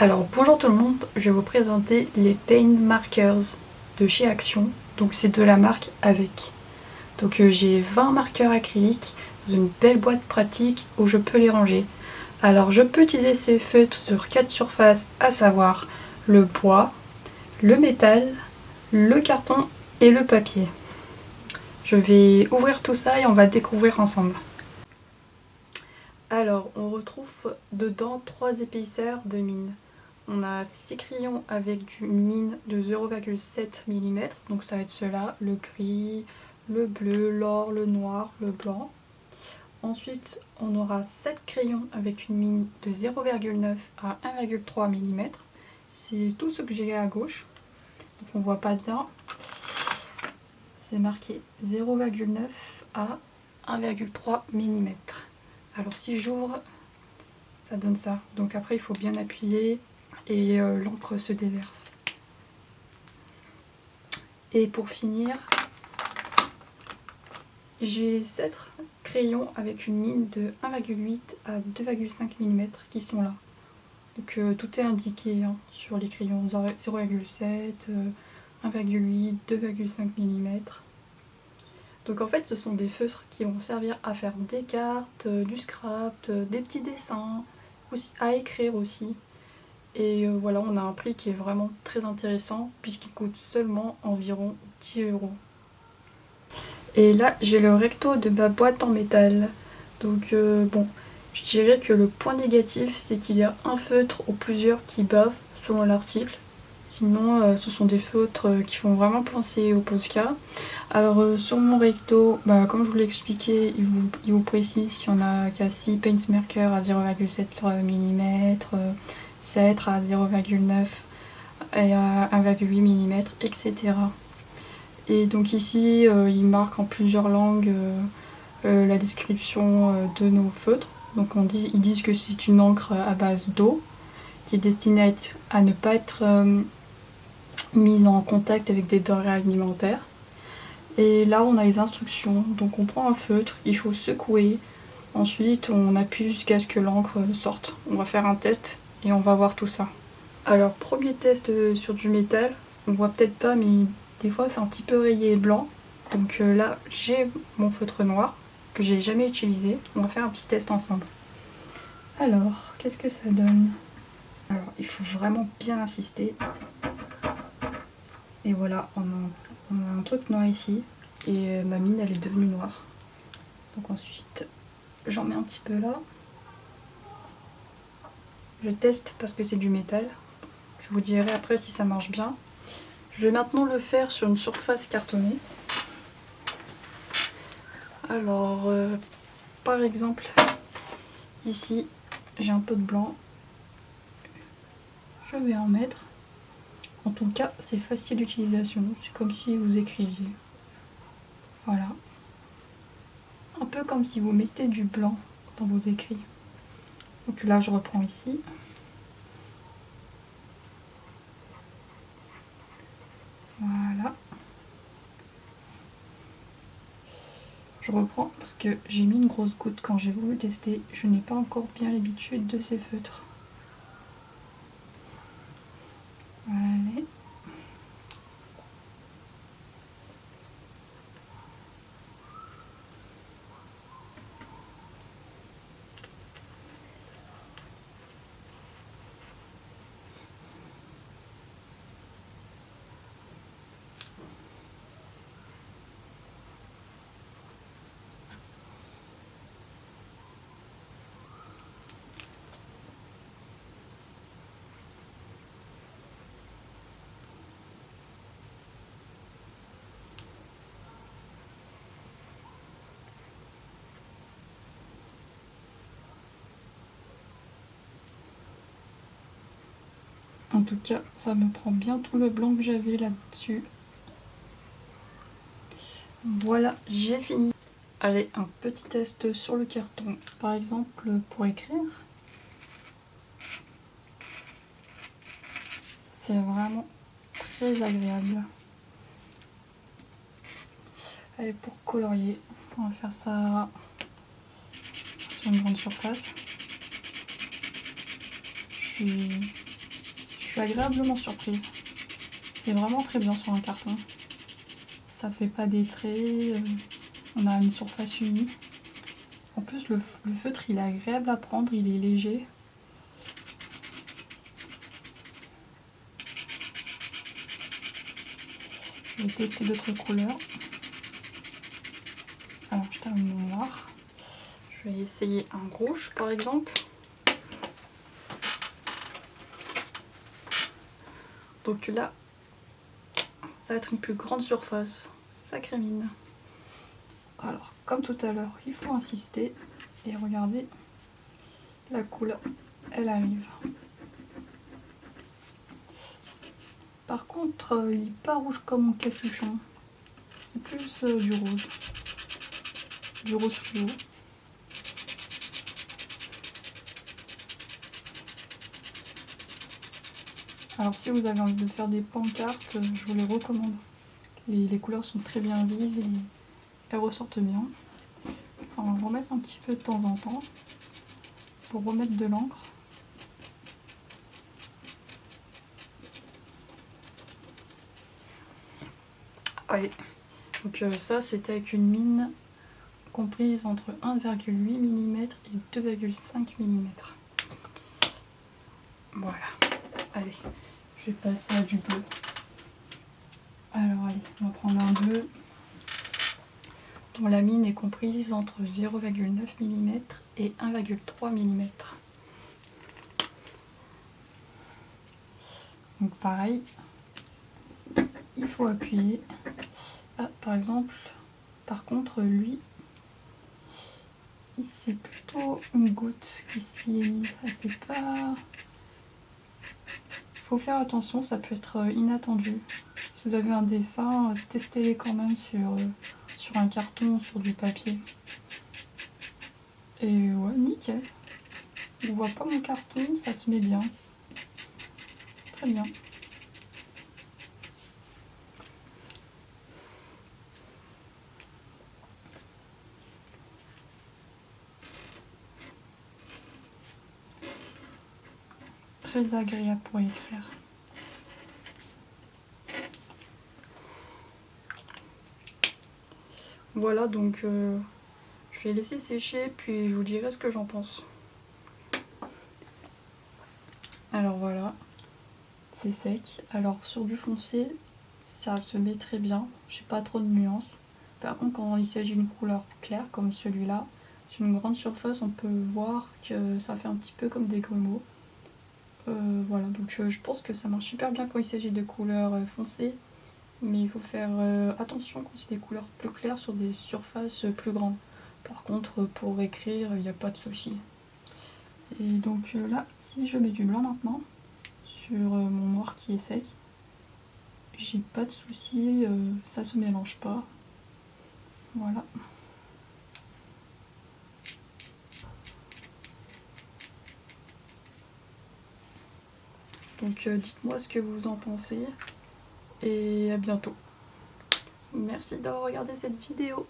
Alors bonjour tout le monde, je vais vous présenter les Paint Markers de chez Action. Donc c'est de la marque Avec. Donc j'ai 20 marqueurs acryliques dans une belle boîte pratique où je peux les ranger. Alors je peux utiliser ces feutres sur 4 surfaces, à savoir le bois, le métal, le carton et le papier. Je vais ouvrir tout ça et on va découvrir ensemble. Alors on retrouve dedans 3 épaisseurs de mine. On a 6 crayons avec une mine de 0,7 mm, donc ça va être ceux-là, le gris, le bleu, l'or, le noir, le blanc. Ensuite, on aura 7 crayons avec une mine de 0,9 à 1,3 mm. C'est tout ce que j'ai à gauche, donc on voit pas bien. C'est marqué 0,9 à 1,3 mm. Alors si j'ouvre, ça donne ça. Donc après, il faut bien appuyer et l'encre se déverse. Et pour finir, j'ai 7 crayons avec une mine de 1,8 à 2,5 mm qui sont là. Donc tout est indiqué sur les crayons 0,7, 1,8, 2,5 mm. Donc en fait ce sont des feutres qui vont servir à faire des cartes, du scrap, des petits dessins, aussi, à écrire aussi. Et voilà, on a un prix qui est vraiment très intéressant puisqu'il coûte seulement environ 10 €. Et là, j'ai le recto de ma boîte en métal. Donc bon, je dirais que le point négatif, c'est qu'il y a un feutre ou plusieurs qui bavent selon l'article. Sinon, ce sont des feutres qui font vraiment penser au Posca. Alors sur mon recto, comme je vous l'ai expliqué, il vous précise qu'il y a 6 paint markers à 0,7 mm, 7 à 0,9 et à 1,8 mm, etc. Et donc ici, il marque en plusieurs langues la description de nos feutres. Donc ils disent que c'est une encre à base d'eau qui est destinée à ne pas être mise en contact avec des denrées alimentaires. Et là, on a les instructions. Donc on prend un feutre, il faut secouer. Ensuite, on appuie jusqu'à ce que l'encre sorte. On va faire un test et on va voir tout ça. Alors, premier test sur du métal. On voit peut-être pas, mais des fois c'est un petit peu rayé blanc. Donc là, j'ai mon feutre noir que j'ai jamais utilisé. On va faire un petit test ensemble. Alors, qu'est-ce que ça donne? Alors, il faut vraiment bien insister. Et voilà, on a un truc noir ici. Et ma mine, elle est devenue noire. Donc ensuite, j'en mets un petit peu là. Je teste parce que c'est du métal. Je vous dirai après si ça marche bien. Je vais maintenant le faire sur une surface cartonnée. Alors, par exemple, ici, j'ai un peu de blanc. Je vais en mettre. En tout cas, c'est facile d'utilisation. C'est comme si vous écriviez. Voilà. Un peu comme si vous mettez du blanc dans vos écrits. Donc là, je reprends ici. Voilà. Je reprends parce que j'ai mis une grosse goutte quand j'ai voulu tester. Je n'ai pas encore bien l'habitude de ces feutres. Allez. En tout cas, ça me prend bien tout le blanc que j'avais là-dessus. Voilà, j'ai fini. Allez, un petit test sur le carton. Par exemple, pour écrire. C'est vraiment très agréable. Allez, pour colorier, on va faire ça sur une grande surface. Je suis suis agréablement surprise. C'est vraiment très bien sur un carton. Ça fait pas des traits, on a une surface unie. En plus le feutre il est agréable à prendre, il est léger. Je vais tester d'autres couleurs. Alors je termine mon noir. Je vais essayer un rouge par exemple. Donc là, ça va être une plus grande surface. Sacrée mine. Alors comme tout à l'heure, il faut insister. Et regardez, la couleur, elle arrive. Par contre, il n'est pas rouge comme mon capuchon. C'est plus du rose. Du rose fluo. Alors si vous avez envie de faire des pancartes, je vous les recommande. Les couleurs sont très bien vives et elles ressortent bien. On va en remettre un petit peu de temps en temps pour remettre de l'encre. Allez, donc ça c'était avec une mine comprise entre 1,8 mm et 2,5 mm. Voilà, allez, je vais passer à du bleu. Alors allez, on va prendre un bleu dont la mine est comprise entre 0,9 mm et 1,3 mm. Donc pareil, il faut appuyer. Ah, par exemple, par contre lui, c'est plutôt une goutte qui s'y est mise. C'est pas... Faut faire attention, ça peut être inattendu. Si vous avez un dessin, testez-les quand même sur un carton, sur du papier. Et ouais, nickel. On voit pas mon carton, ça se met bien. Très bien. Très agréable pour écrire. Voilà, donc je vais laisser sécher, puis je vous dirai ce que j'en pense. Alors voilà, c'est sec. Alors sur du foncé, ça se met très bien. J'ai pas trop de nuances. Par contre, quand il s'agit d'une couleur claire comme celui-là, sur une grande surface, on peut voir que ça fait un petit peu comme des grumeaux. Voilà, donc je pense que ça marche super bien quand il s'agit de couleurs foncées. Mais il faut faire attention quand c'est des couleurs plus claires sur des surfaces plus grandes. Par contre, pour écrire, il n'y a pas de souci. Et donc là, si je mets du blanc maintenant, sur mon noir qui est sec, j'ai pas de souci, ça se mélange pas. Voilà. Donc dites-moi ce que vous en pensez et à bientôt. Merci d'avoir regardé cette vidéo.